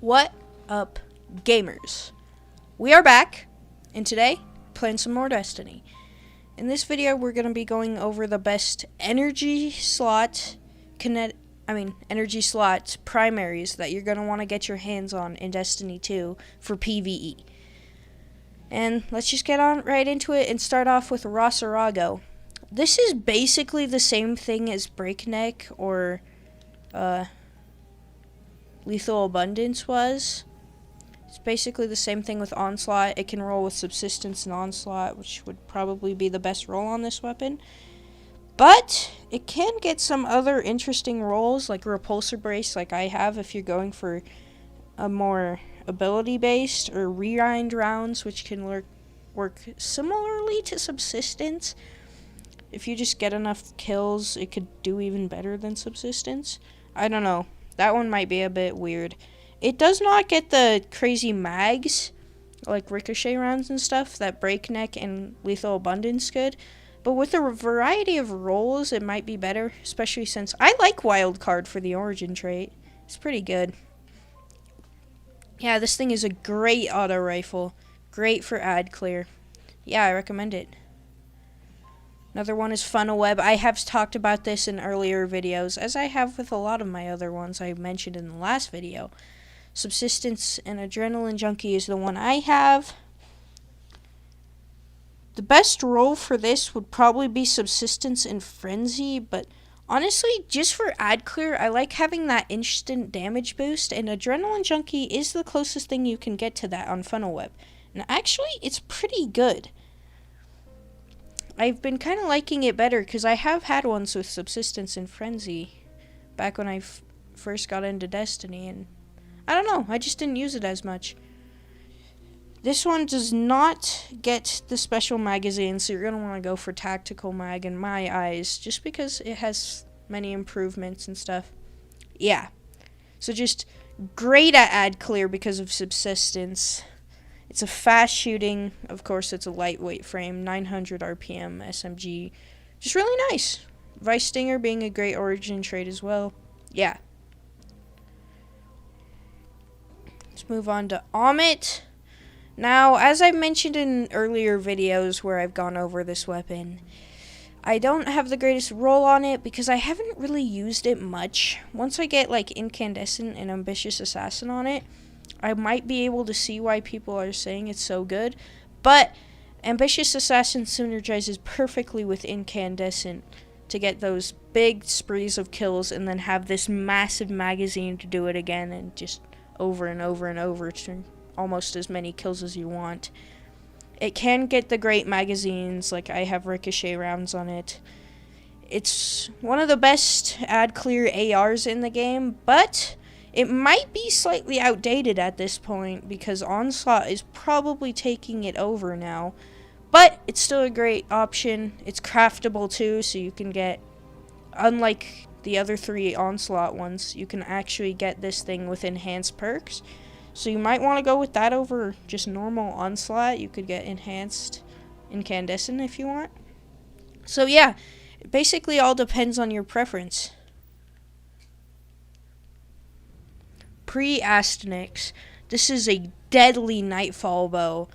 What up, gamers? We are back, and today, playing some more Destiny. In this video, we're going to be going over the best energy slot primaries that you're going to want to get your hands on in Destiny 2 for PVE. And let's just get on right into it and start off with Rosaro. This is basically the same thing as Preonic or Lethal Abundance was. It's basically the same thing with Onslaught. It can roll with Subsistence and Onslaught, which would probably be the best roll on this weapon. But it can get some other interesting rolls, like Repulsor Brace, like I have, if you're going for a more ability-based, or Rewind rounds, which can work similarly to Subsistence. If you just get enough kills, it could do even better than Subsistence. I don't know. That one might be a bit weird. It does not get the crazy mags, like ricochet rounds and stuff, that Preonic and Lethal Abundance could. But with a variety of rolls, it might be better, especially since I like Wildcard for the Origin trait. It's pretty good. Yeah, this thing is a great auto rifle. Great for ad clear. Yeah, I recommend it. Another one is Funnelweb. I have talked about this in earlier videos, as I have with a lot of my other ones I mentioned in the last video. Subsistence and Adrenaline Junkie is the one I have. The best roll for this would probably be Subsistence and Frenzy, but honestly, just for ad clear, I like having that instant damage boost, and Adrenaline Junkie is the closest thing you can get to that on Funnelweb. And actually, it's pretty good. I've been kind of liking it better because I have had ones with Subsistence and Frenzy back when I first got into Destiny, and I don't know, I just didn't use it as much. This one does not get the special magazine, so you're going to want to go for Tactical Mag in my eyes, just because it has many improvements and stuff. Yeah, so just great at ad clear because of Subsistence. It's a fast shooting, of course it's a lightweight frame, 900 RPM SMG, just really nice. Vice Stinger being a great Origin trait as well. Yeah. Let's move on to Omit. Now, as I've mentioned in earlier videos where I've gone over this weapon, I don't have the greatest roll on it because I haven't really used it much. Once I get like Incandescent and Ambitious Assassin on it, I might be able to see why people are saying it's so good, but Ambitious Assassin synergizes perfectly with Incandescent to get those big sprees of kills and then have this massive magazine to do it again and just over and over and over to almost as many kills as you want. It can get the great magazines, like I have ricochet rounds on it. It's one of the best ad clear ARs in the game, but it might be slightly outdated at this point because Onslaught is probably taking it over now. But it's still a great option. It's craftable too, so you can get, unlike the other three Onslaught ones, you can actually get this thing with enhanced perks. So you might want to go with that over just normal Onslaught. You could get enhanced Incandescent if you want. So yeah, it basically all depends on your preference. Preonic. This is a deadly Nightfall bow.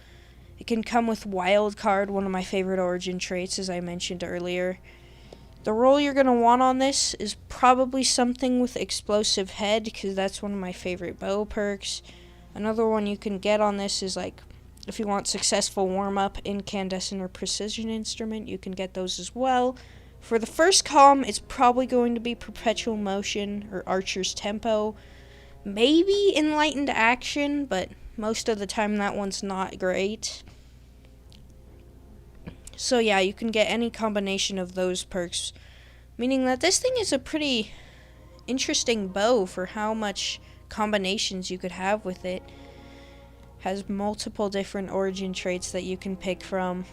It can come with Wildcard, one of my favorite Origin traits, as I mentioned earlier. The roll you're going to want on this is probably something with Explosive Head, because that's one of my favorite bow perks. Another one you can get on this is like, if you want Successful Warm-Up, Incandescent, or Precision Instrument, you can get those as well. For the first column, it's probably going to be Perpetual Motion or Archer's Tempo. Maybe Enlightened Action, but most of the time that one's not great. So yeah, you can get any combination of those perks, meaning that this thing is a pretty interesting bow for how much combinations you could have with it. Has multiple different Origin traits that you can pick from.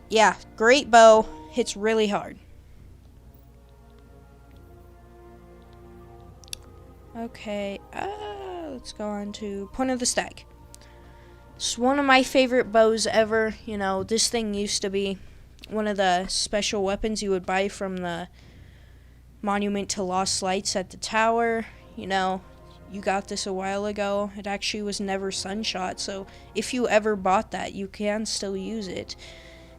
Yeah, great bow, hits really hard. Okay, let's go on to Point of the Stag. It's one of my favorite bows ever. You know, this thing used to be one of the special weapons you would buy from the Monument to Lost Lights at the tower. You know, you got this a while ago. It actually was never sunshot, so if you ever bought that, you can still use it.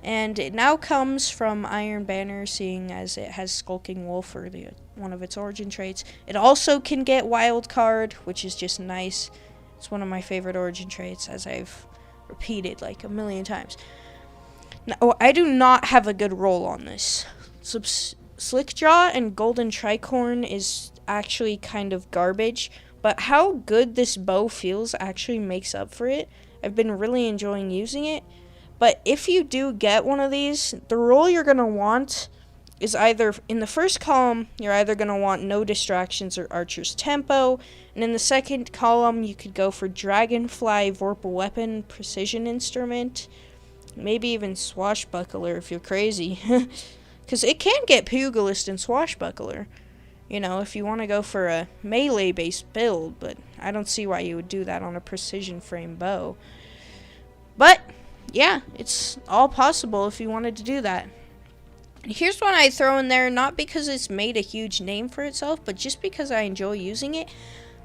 And it now comes from Iron Banner, seeing as it has Skulking Wolf for one of its origin traits. It also can get Wild Card, which is just nice. It's one of my favorite origin traits, as I've repeated like a million times. Now, I do not have a good roll on this. Slickjaw and Golden Tricorn is actually kind of garbage, but how good this bow feels actually makes up for it. I've been really enjoying using it. But if you do get one of these, the roll you're going to want is either, in the first column, you're either going to want No Distractions or Archer's Tempo, and in the second column, you could go for Dragonfly, Vorpal Weapon, Precision Instrument, maybe even Swashbuckler if you're crazy. Because it can get Pugilist and Swashbuckler, you know, if you want to go for a melee-based build, but I don't see why you would do that on a precision frame bow. But yeah, it's all possible if you wanted to do that. And here's one I throw in there, not because it's made a huge name for itself, but just because I enjoy using it.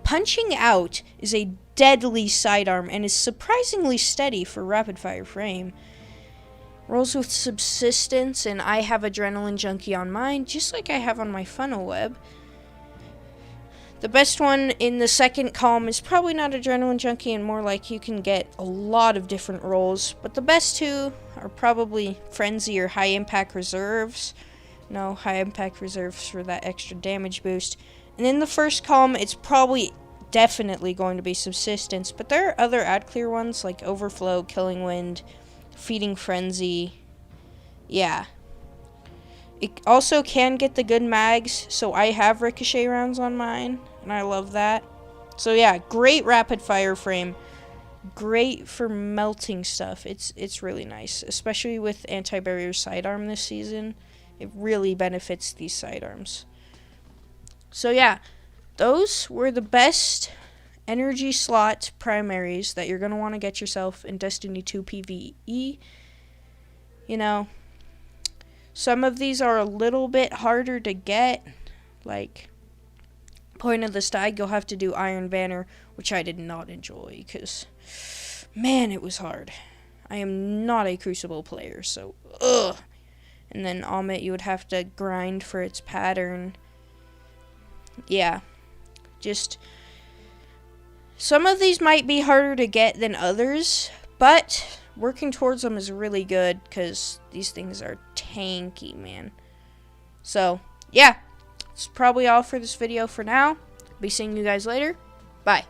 Punching Out is a deadly sidearm and is surprisingly steady for rapid fire frame. Rolls with Subsistence, and I have Adrenaline Junkie on mine, just like I have on my Funnelweb. The best one in the second column is probably not Adrenaline Junkie, and more like you can get a lot of different rolls. But the best two are probably Frenzy or High Impact Reserves. No, High Impact Reserves for that extra damage boost. And in the first column, it's probably definitely going to be Subsistence. But there are other ad clear ones like Overflow, Killing Wind, Feeding Frenzy. Yeah. It also can get the good mags, so I have Ricochet rounds on mine, and I love that. So yeah, great rapid fire frame. Great for melting stuff. It's really nice, especially with anti-barrier sidearm this season. It really benefits these sidearms. So yeah, those were the best energy slot primaries that you're going to want to get yourself in Destiny 2 PVE. You know, some of these are a little bit harder to get, like Point of the Stag, you'll have to do Iron Banner, which I did not enjoy, because, man, it was hard. I am not a Crucible player, so, ugh. And then Omit, you would have to grind for its pattern. Yeah, just, some of these might be harder to get than others, but working towards them is really good, because these things are tanky, man. So, yeah, that's probably all for this video for now. Be seeing you guys later. Bye.